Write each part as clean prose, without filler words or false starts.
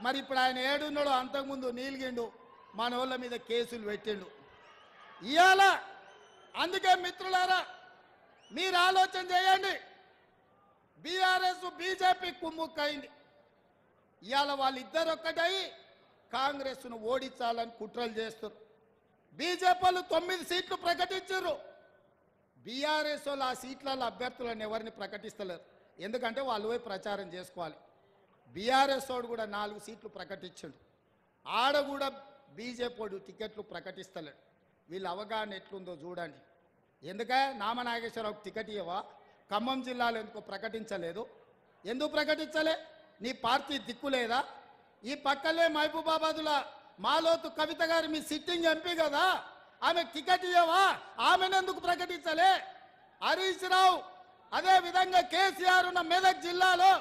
మరి ఇప్పుడు ఆయన ఏడున్నాడు, అంతకుముందు నీలిగిండు, మన వాళ్ళ మీద కేసులు పెట్టిండు ఇవాళ. అందుకే మిత్రులారా మీరు ఆలోచన చేయండి. బీఆర్ఎస్ బీజేపీ కుమ్ముక్కైంది. ఇవాళ వాళ్ళిద్దరు ఒక్కటై కాంగ్రెస్ను ఓడించాలని కుట్రలు చేస్తారు. బీజేపీలు 9 సీట్లు ప్రకటించారు. బీఆర్ఎస్ వాళ్ళు ఆ సీట్లలో అభ్యర్థులను ఎవరిని ప్రకటిస్తలేరు, ఎందుకంటే వాళ్ళు పోయి ప్రచారం చేసుకోవాలి. బీఆర్ఎస్ వాడు కూడా 4 సీట్లు ప్రకటించాడు, ఆడ కూడా బీజేపీ వాడు టికెట్లు ప్రకటిస్తలేడు. వీళ్ళ అవగాహన ఎట్లుందో చూడండి. ఎందుకే నామనాగేశ్వరరావుకి టికెట్ ఇవ్వవా? ఖమ్మం జిల్లాలో ఎందుకో ప్రకటించలేదు? ఎందుకు ప్రకటించలే? నీ పార్టీ దిక్కు లేదా? ఈ పక్కలే మహబూబాబాదుల మాలోతు కవిత గారు మీ సిట్టింగ్ ఎంపీ కదా, ఆమె టికెట్ ఇవ్వవా? ఆమెను ఎందుకు ప్రకటించలే? హరీష్ రావు అదే విధంగా కేసీఆర్ ఉన్న మెదక్ జిల్లాలో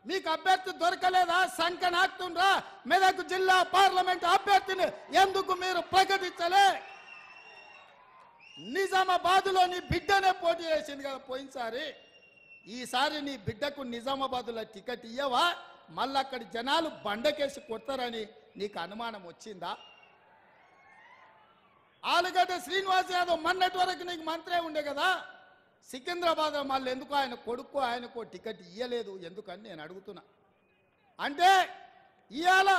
మీకు అభ్యర్థి దొరకలేదా? సంఖ్య నాకుతుండ్రా మెదక్ జిల్లా పార్లమెంట్ అభ్యర్థిని ఎందుకు మీరు ప్రకటించలే? నిజామాబాద్లో నీ బిడ్డనే పోటీ చేసింది కదా పోయినసారి, ఈసారి నీ బిడ్డకు నిజామాబాద్లో టికెట్ ఇయ్యవా? మళ్ళీ అక్కడి జనాలు బండకేసి కొడతారని నీకు అనుమానం వచ్చిందా? ఆలుగడ్డ శ్రీనివాస్ యాదవ్ మొన్నటి వరకు నీకు మంత్రే ఉండే కదా, సికింద్రాబాద్ మళ్ళీ ఎందుకు ఆయన కొడుకు ఆయనకు టికెట్ ఇయ్యలేదు ఎందుకని నేను అడుగుతున్నా. అంటే ఇవాళ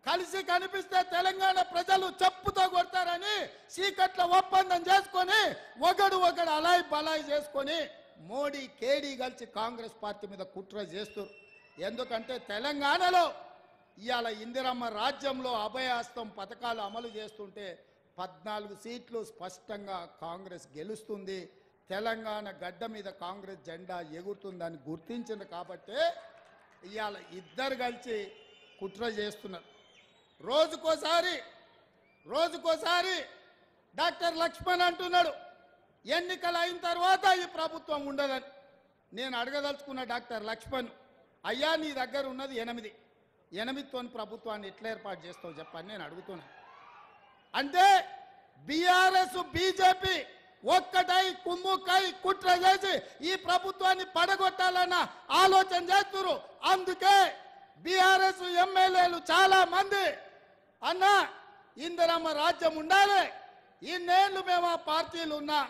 కలిసి కనిపిస్తే తెలంగాణ ప్రజలు చెప్పుతో కొడతారని చీకట్ల ఒప్పందం చేసుకొని ఒకడు అలాయి బలాయి చేసుకొని మోడీ కేడీ కలిసి కాంగ్రెస్ పార్టీ మీద కుట్ర చేస్తారు. ఎందుకంటే తెలంగాణలో ఇవాళ ఇందిరమ్మ రాజ్యంలో అభయహస్తం పథకాలు అమలు చేస్తుంటే 14 సీట్లు స్పష్టంగా కాంగ్రెస్ గెలుస్తుంది. తెలంగాణ గడ్డ మీద కాంగ్రెస్ జెండా ఎగురుతుందని గుర్తించింది కాబట్టే ఇవాళ ఇద్దరు కలిసి కుట్ర చేస్తున్నారు. రోజుకోసారి డాక్టర్ లక్ష్మణ్ అంటున్నాడు ఎన్నికలు అయిన తర్వాత ఈ ప్రభుత్వం ఉండదని. నేను అడగదలుచుకున్న డాక్టర్ లక్ష్మణ్, అయ్యా నీ దగ్గర ఉన్నది 8 ప్రభుత్వాన్ని ఎట్లా ఏర్పాటు చేస్తావు చెప్పని నేను అడుగుతున్నా. అంటే బీఆర్ఎస్ బీజేపీ ఒక్కటై కుమ్ముకై కుట్ర చేసి ఈ ప్రభుత్వాన్ని పడగొట్టాలన్న ఆలోచన చేస్తున్నారు. అందుకే బీఆర్ఎస్ ఎమ్మెల్యేలు చాలా మంది అన్న ఇందిరమ్మ రాజ్యం ఉండాలి, ఇన్నేళ్ళు మేము ఆ పార్టీలు ఉన్నా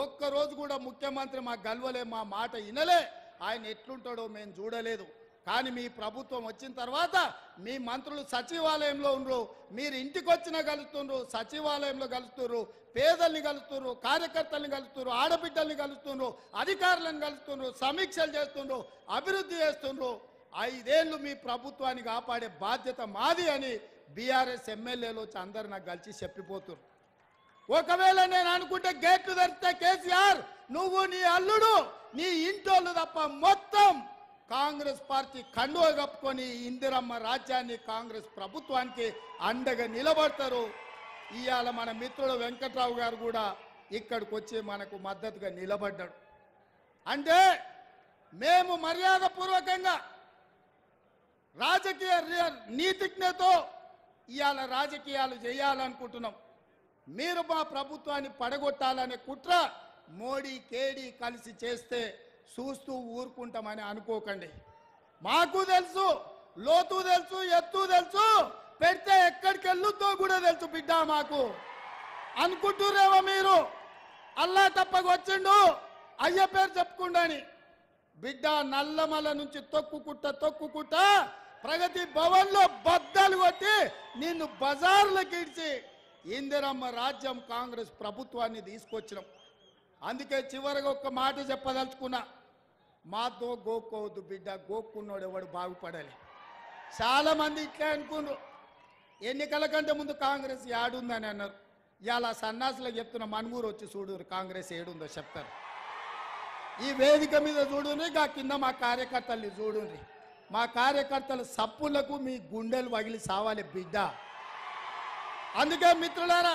ఒక్కరోజు కూడా ముఖ్యమంత్రి మా గల్వలే, మా మాట వినలే, ఆయన ఎట్లుంటాడో మేము చూడలేదు. కానీ మీ ప్రభుత్వం వచ్చిన తర్వాత మీ మంత్రులు సచివాలయంలో ఉండరు, మీరు ఇంటికి వచ్చినా కలుస్తుండ్రు, సచివాలయంలో కలుస్తున్నారు, పేదల్ని కలుస్తున్నారు, కార్యకర్తల్ని కలుస్తున్నారు, ఆడబిడ్డల్ని కలుస్తున్నారు, అధికారులను కలుస్తున్నారు, సమీక్షలు చేస్తుండ్రు, అభివృద్ధి చేస్తుండ్రు. 5 ఏళ్ళు మీ ప్రభుత్వాన్ని కాపాడే బాధ్యత మాది అని బీఆర్ఎస్ ఎమ్మెల్యేలు వచ్చి అందరు నాకు కలిసి చెప్పిపోతున్నారు. ఒకవేళ నేను అనుకుంటే గేట్లు తెరిస్తే కేసీఆర్ నువ్వు నీ అల్లుడు నీ ఇంటోళ్ళు తప్ప మొత్తం కాంగ్రెస్ పార్టీ కండువ కప్పుకొని ఇందిరమ్మ రాజ్యాన్ని కాంగ్రెస్ ప్రభుత్వానికి అండగా నిలబడతారు. ఇవాళ మన మిత్రుడు వెంకట్రావు గారు కూడా ఇక్కడికి వచ్చి మనకు మద్దతుగా నిలబడ్డాడు. అంటే మేము మర్యాదపూర్వకంగా రాజకీయ నీతిజ్ఞతో ఇవాళ రాజకీయాలు చేయాలనుకుంటున్నాం. మీరు మా ప్రభుత్వాన్ని పడగొట్టాలనే కుట్ర మోడీ కేడీ కలిసి చేస్తే చూస్తూ ఊరుకుంటామని అనుకోకండి. మాకు తెలుసు, లోతు తెలుసు, ఎత్తు తెలుసు, పెడితే ఎక్కడికి వెళ్ళుతో కూడా తెలుసు బిడ్డ మాకు. అనుకుంటురేమో మీరు అల్లా తప్పకు వచ్చిండు అయ్య పేరు చెప్పుకుండాని. బిడ్డ నల్లమల నుంచి తొక్కుకుంట ప్రగతి భవన్లో బద్దలు కొట్టి నిన్ను బజార్లోకి ఇడిచి ఇందిరమ్మ రాజ్యం కాంగ్రెస్ ప్రభుత్వాన్ని తీసుకొచ్చినాం. అందుకే చివరిగా ఒక్క మాట చెప్పదలుచుకున్నా, మాతో గోక్కోవద్దు బిడ్డ, గోక్కున్నోడు ఎవడు బాగుపడాలి. చాలా మంది ఇట్లే అనుకున్నారు, ఎన్నికల కంటే ముందు కాంగ్రెస్ ఏడుందని అన్నారు. ఇలా సన్నాసులకు చెప్తున్న మనుగూరు వచ్చి చూడు కాంగ్రెస్ ఏడుందో చెప్తారు. ఈ వేదిక మీద చూడుని, గా కింద మా కార్యకర్తల్ని చూడుని. మా కార్యకర్తల సప్పులకు మీ గుండెలు పగిలి సావాలి బిడ్డ. అందుకే మిత్రులారా